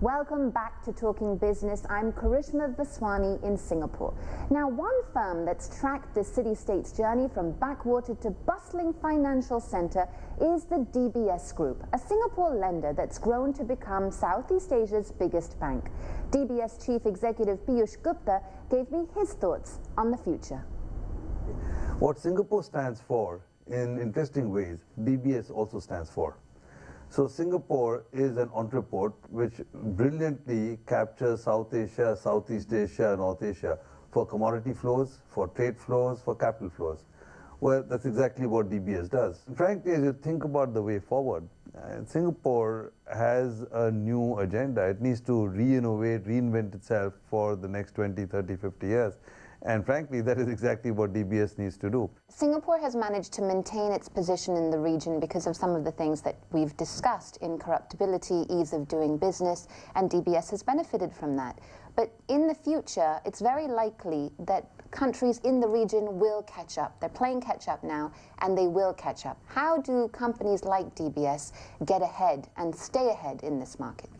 Welcome back to Talking Business. I'm Karishma Vaswani in Singapore. Now, one firm that's tracked the city-state's journey from backwater to bustling financial center is the DBS Group, a Singapore lender that's grown to become Southeast Asia's biggest bank. DBS Chief Executive Piyush Gupta gave me his thoughts on the future. What Singapore stands for, in interesting ways, DBS also stands for. So Singapore is an entreport which brilliantly captures South Asia, Southeast Asia, North Asia for commodity flows, for trade flows, for capital flows. Well, that's exactly what DBS does. Frankly, as you think about the way forward, Singapore has a new agenda. It needs to re-innovate, reinvent itself for the next 20, 30, 50 years. And frankly, that is exactly what DBS needs to do. Singapore has managed to maintain its position in the region because of some of the things that we've discussed: incorruptibility, ease of doing business, and DBS has benefited from that. But in the future, it's very likely that countries in the region will catch up. They're playing catch up now, and they will catch up. How do companies like DBS get ahead and stay ahead in this market?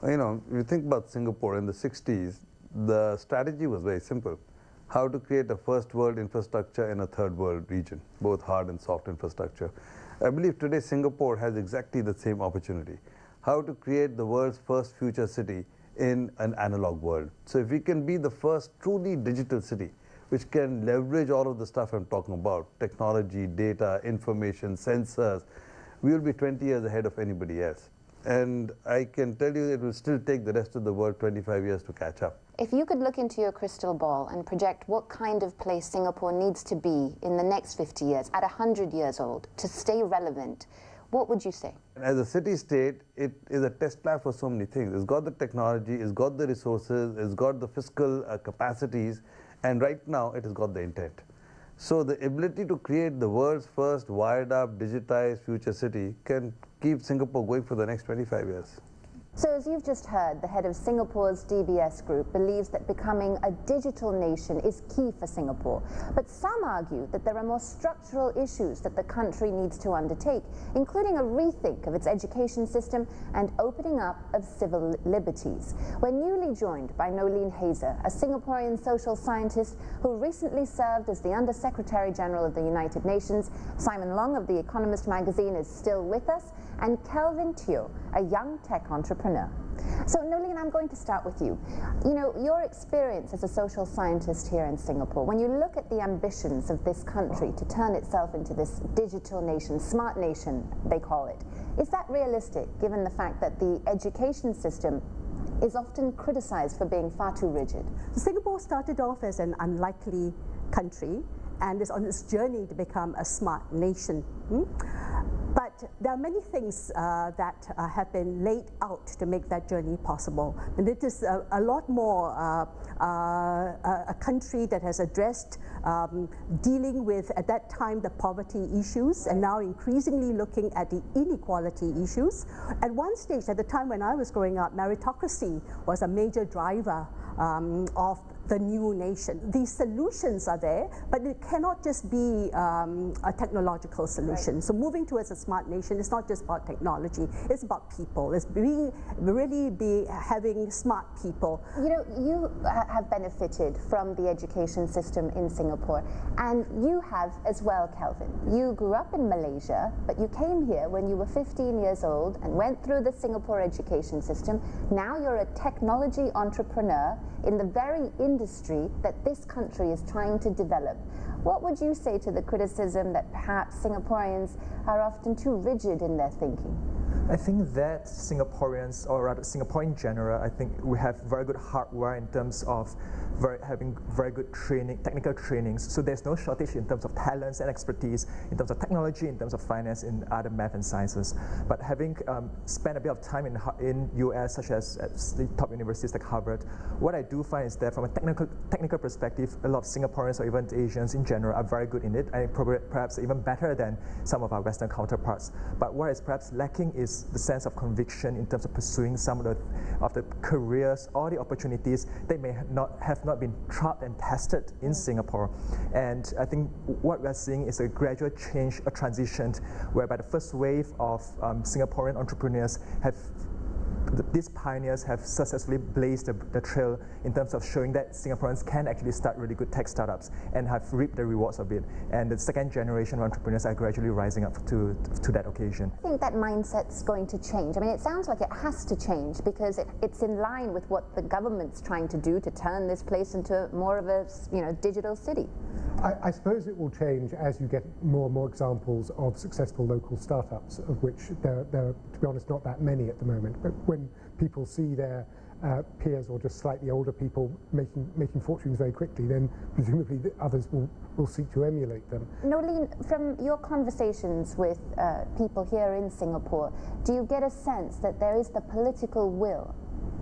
Well, you know, you think about Singapore in the 60s, the strategy was very simple. How to create a first world infrastructure in a third world region, both hard and soft infrastructure. I believe today Singapore has exactly the same opportunity. How to create the world's first future city in an analog world. So if we can be the first truly digital city, which can leverage all of the stuff I'm talking about, technology, data, information, sensors, we will be 20 years ahead of anybody else. And I can tell you it will still take the rest of the world 25 years to catch up. If you could look into your crystal ball and project what kind of place Singapore needs to be in the next 50 years, at 100 years old, to stay relevant, what would you say? As a city-state, it is a test lab for so many things. It's got the technology, it's got the resources, it's got the fiscal capacities, and right now it has got the intent. So the ability to create the world's first wired-up, digitized future city can keep Singapore going for the next 25 years. So as you've just heard, the head of Singapore's DBS Group believes that becoming a digital nation is key for Singapore. But some argue that there are more structural issues that the country needs to undertake, including a rethink of its education system and opening up of civil liberties. We're newly joined by Nolene Hazer, a Singaporean social scientist who recently served as the Under-Secretary General of the United Nations. Simon Long of The Economist magazine is still with us, and Kelvin Teo, a young tech entrepreneur. So Nolene, I'm going to start with you. You know, your experience as a social scientist here in Singapore, when you look at the ambitions of this country to turn itself into this digital nation, smart nation, they call it, is that realistic given the fact that the education system is often criticized for being far too rigid? Singapore started off as an unlikely country and is on its journey to become a smart nation. But there are many things that have been laid out to make that journey possible. And it is a lot more a country that has addressed dealing with, at that time, the poverty issues, and now increasingly looking at the inequality issues. At one stage, at the time when I was growing up, meritocracy was a major driver of the new nation. These solutions are there, but it cannot just be a technological solution. Right. So moving towards a smart nation is not just about technology, it's about people. It's having smart people. You know, you have benefited from the education system in Singapore, and you have as well, Kelvin. You grew up in Malaysia, but you came here when you were 15 years old and went through the Singapore education system. Now you're a technology entrepreneur in the very industry that this country is trying to develop. What would you say to the criticism that perhaps Singaporeans are often too rigid in their thinking? I think that Singaporeans, or rather Singapore in general, I think we have very good hardware in terms of having very good training, technical trainings. So there's no shortage in terms of talents and expertise, in terms of technology, in terms of finance, in other math and sciences. But having spent a bit of time in US, such as at the top universities like Harvard, what I do find is that from a technical perspective, a lot of Singaporeans or even Asians in general are very good in it, and perhaps even better than some of our Western counterparts. But what is perhaps lacking is the sense of conviction in terms of pursuing some of the careers or the opportunities that may have not been tried and tested in Singapore. And I think what we're seeing is a gradual change, a transition, whereby the first wave of Singaporean entrepreneurs have these pioneers have successfully blazed the trail in terms of showing that Singaporeans can actually start really good tech startups and have reaped the rewards of it. And the second generation of entrepreneurs are gradually rising up to that occasion. I think that mindset's going to change. I mean, it sounds like it has to change because it's in line with what the government's trying to do to turn this place into more of a digital city. I suppose it will change as you get more and more examples of successful local startups, of which there are, to be honest, not that many at the moment. But when people see their peers or just slightly older people making fortunes very quickly, then presumably the others will seek to emulate them. Nolene, from your conversations with people here in Singapore, do you get a sense that there is the political will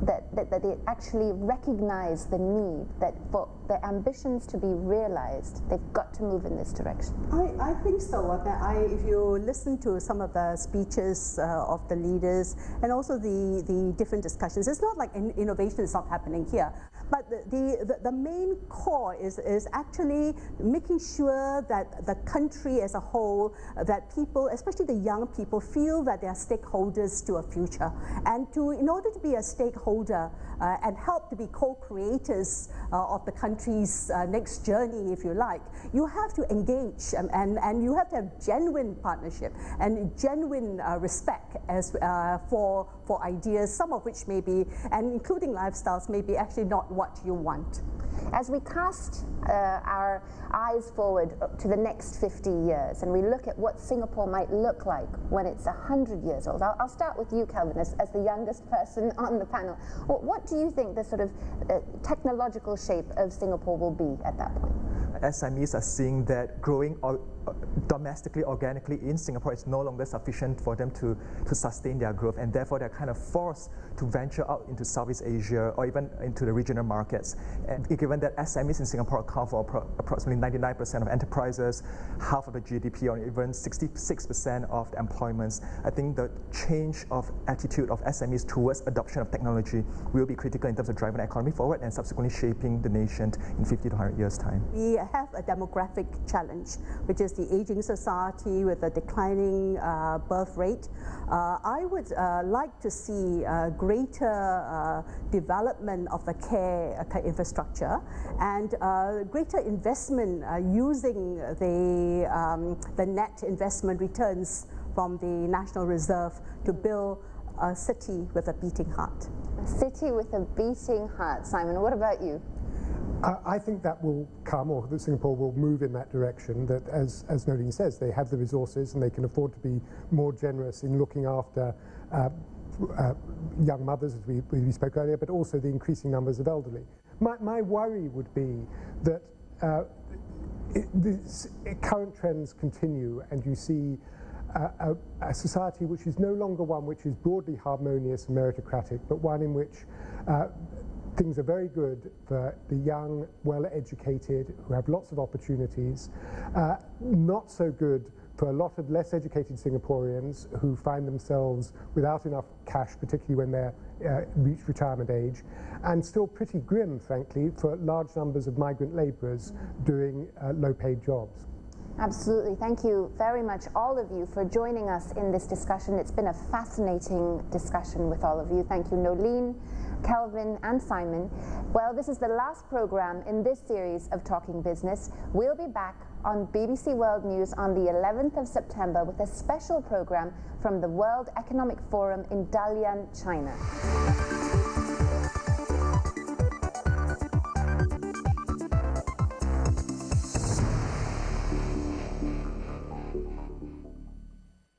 that they actually recognize the need that for their ambitions to be realized, they've got to move in this direction? I think so. If you listen to some of the speeches of the leaders and also the different discussions, it's not like innovation is not happening here. But the main core is actually making sure that the country as a whole, that people, especially the young people, feel that they are stakeholders to a future. And in order to be a stakeholder and help to be co-creators of the country's next journey, if you like, you have to engage and you have to have genuine partnership and genuine respect for ideas, some of which may be, and including lifestyles, may be actually not what you want. As we cast our eyes forward to the next 50 years and we look at what Singapore might look like when it's 100 years old, I'll start with you, Kelvin, as the youngest person on the panel. What do you think the sort of technological shape of Singapore will be at that point? SMEs are seeing that growing domestically, organically in Singapore is no longer sufficient for them to sustain their growth, and therefore they're kind of forced to venture out into Southeast Asia or even into the regional markets. And given that SMEs in Singapore account for approximately 99% of enterprises, half of the GDP, or even 66% of the employments, I think the change of attitude of SMEs towards adoption of technology will be critical in terms of driving the economy forward and subsequently shaping the nation in 50 to 100 years' time. We have a demographic challenge, which is the aging society with a declining birth rate. I would like to see greater development of the care infrastructure and greater investment using the net investment returns from the National Reserve to build a city with a beating heart. A city with a beating heart. Simon, what about you? I think that will come, or that Singapore will move in that direction, that as Nolene says, they have the resources and they can afford to be more generous in looking after young mothers, as we spoke earlier, but also the increasing numbers of elderly. My worry would be that current trends continue and you see a society which is no longer one which is broadly harmonious and meritocratic, but one in which things are very good for the young, well-educated, who have lots of opportunities, not so good for a lot of less educated Singaporeans who find themselves without enough cash, particularly when they're reach retirement age, and still pretty grim, frankly, for large numbers of migrant labourers doing low-paid jobs. Absolutely. Thank you very much, all of you, for joining us in this discussion. It's been a fascinating discussion with all of you. Thank you, Nolene, Kelvin, and Simon. Well, this is the last program in this series of Talking Business. We'll be back on BBC World News on the 11th of September with a special program from the World Economic Forum in Dalian, China.